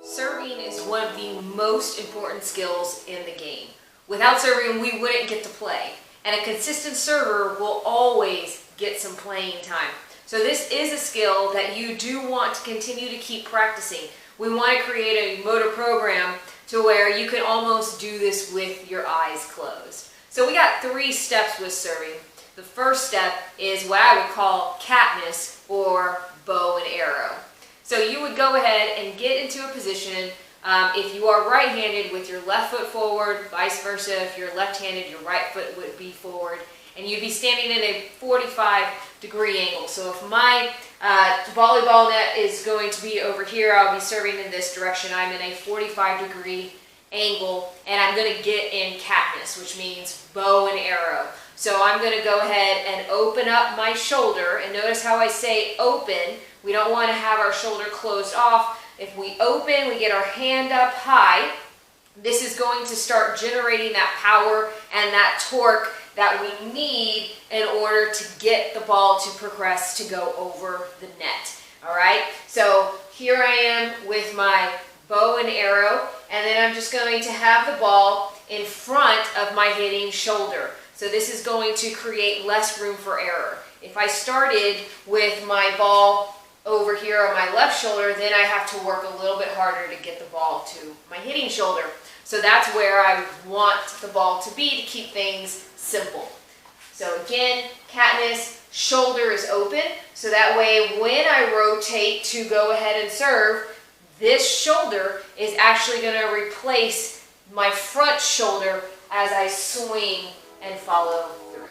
Serving is one of the most important skills in the game. Without serving, we wouldn't get to play. And a consistent server will always get some playing time. So this is a skill that you do want to continue to keep practicing. We want to create a motor program to where you can almost do this with your eyes closed. So we got 3 steps with serving. The first step is what I would call Katniss, or bow and arrow. So you would go ahead and get into a position, if you are right-handed, with your left foot forward, vice versa. If you're left-handed, your right foot would be forward, and you'd be standing in a 45-degree angle. So if my volleyball net is going to be over here, I'll be serving in this direction. I'm in a 45-degree angle, and I'm going to get in Katniss, which means bow and arrow. So I'm going to go ahead and open up my shoulder, and notice how I say open. We don't want to have our shoulder closed off. If we open, we get our hand up high. This is going to start generating that power and that torque that we need in order to get the ball to progress to go over the net. All right, so here I am with my bow and arrow, and then I'm just going to have the ball in front of my hitting shoulder. So this is going to create less room for error. If I started with my ball over here on my left shoulder, then I have to work a little bit harder to get the ball to my hitting shoulder. So that's where I want the ball to be to keep things simple. So again, Katniss, shoulder is open, so that way when I rotate to go ahead and serve, this shoulder is actually going to replace my front shoulder as I swing and follow through.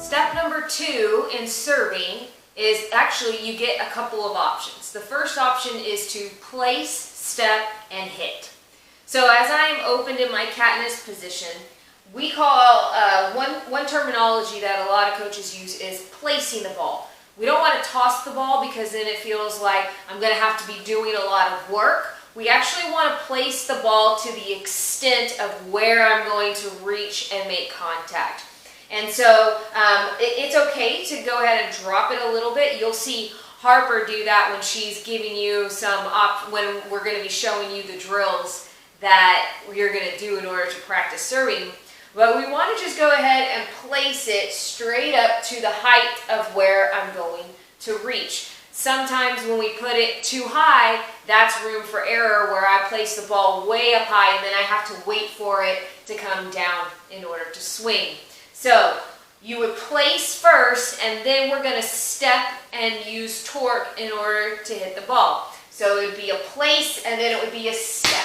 Step number 2 in serving is actually you get a couple of options. The first option is to place, step, and hit. So as I am opened in my Katniss position, we call, one terminology that a lot of coaches use is placing the ball. We don't want to toss the ball because then it feels like I'm going to have to be doing a lot of work. We actually want to place the ball to the extent of where I'm going to reach and make contact. And so it's okay to go ahead and drop it a little bit. You'll see Harper do that when she's giving you when we're going to be showing you the drills that you're going to do in order to practice serving. But we want to just go ahead and place it straight up to the height of where I'm going to reach. Sometimes when we put it too high, that's room for error, where I place the ball way up high and then I have to wait for it to come down in order to swing. So you would place first, and then we're going to step and use torque in order to hit the ball. So it would be a place, and then it would be a step.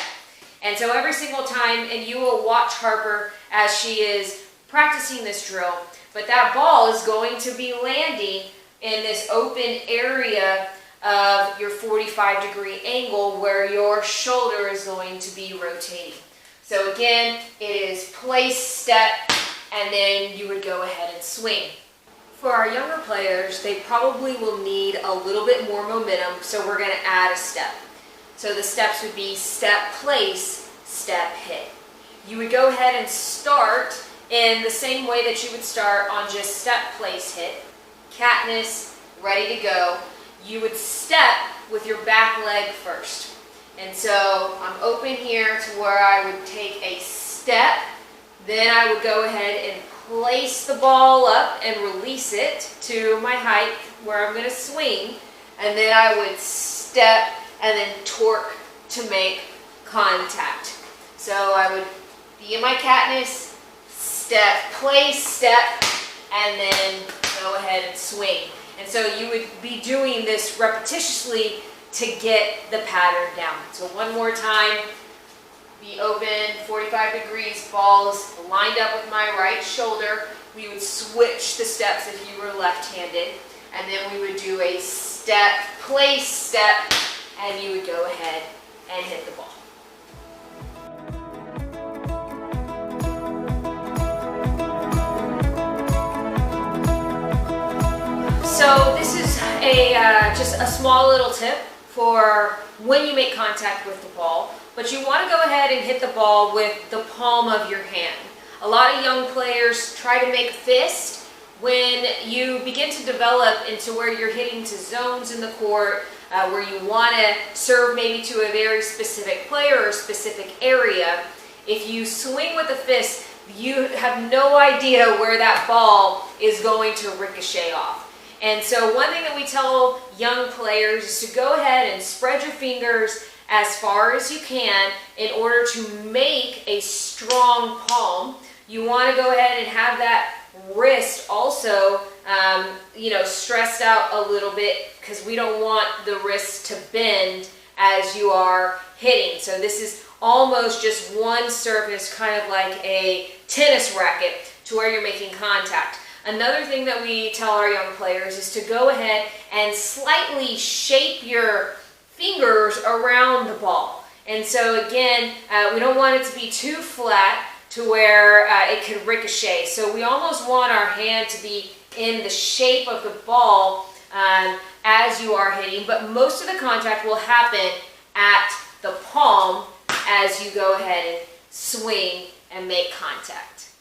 And so every single time, and you will watch Harper as she is practicing this drill, but that ball is going to be landing in this open area of your 45-degree angle where your shoulder is going to be rotating. So again, it is place, step, and then you would go ahead and swing. For our younger players, they probably will need a little bit more momentum, so we're going to add a step. So the steps would be step, place, step, hit. You would go ahead and start in the same way that you would start on just step, place, hit. Katniss, ready to go. You would step with your back leg first. And so I'm open here to where I would take a step. Then I would go ahead and place the ball up and release it to my height where I'm going to swing. And then I would step and then torque to make contact. So I would be in my Katniss, step, place, step, and then go ahead and swing. And so you would be doing this repetitiously to get the pattern down. So one more time. Be open, 45 degrees, balls lined up with my right shoulder. We would switch the steps if you were left-handed. And then we would do a step, place, step, and you would go ahead and hit the ball. So this is just a small little tip for when you make contact with the ball, but you want to go ahead and hit the ball with the palm of your hand. A lot of young players try to make a fist. When you begin to develop into where you're hitting to zones in the court, where you want to serve maybe to a very specific player or specific area, if you swing with a fist, you have no idea where that ball is going to ricochet off. And so one thing that we tell young players is to go ahead and spread your fingers as far as you can in order to make a strong palm. You want to go ahead and have that wrist also, stressed out a little bit, because we don't want the wrist to bend as you are hitting. So this is almost just one surface, kind of like a tennis racket, to where you're making contact. Another thing that we tell our young players is to go ahead and slightly shape your fingers around the ball. And so again, we don't want it to be too flat to where it could ricochet. So we almost want our hand to be in the shape of the ball as you are hitting, but most of the contact will happen at the palm as you go ahead and swing and make contact.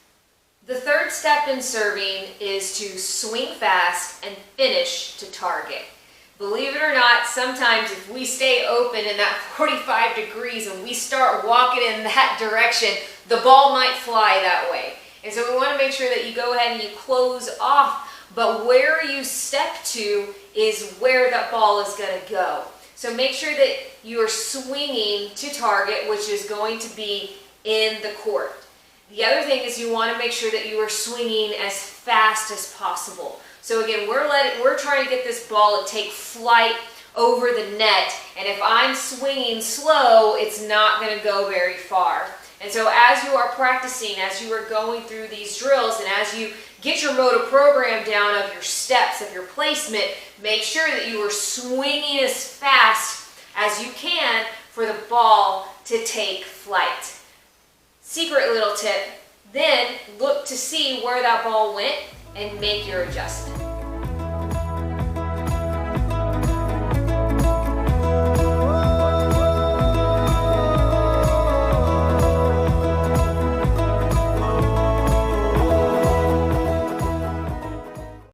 The third step in serving is to swing fast and finish to target. Believe it or not, sometimes if we stay open in that 45 degrees and we start walking in that direction, the ball might fly that way. And so we want to make sure that you go ahead and you close off, but where you step to is where that ball is going to go. So make sure that you are swinging to target, which is going to be in the court. The other thing is you want to make sure that you are swinging as fast as possible. So again, we're trying to get this ball to take flight over the net, and if I'm swinging slow, it's not going to go very far. And so as you are practicing, as you are going through these drills, and as you get your motor program down of your steps, of your placement, make sure that you are swinging as fast as you can for the ball to take flight. Secret little tip, then look to see where that ball went and make your adjustment.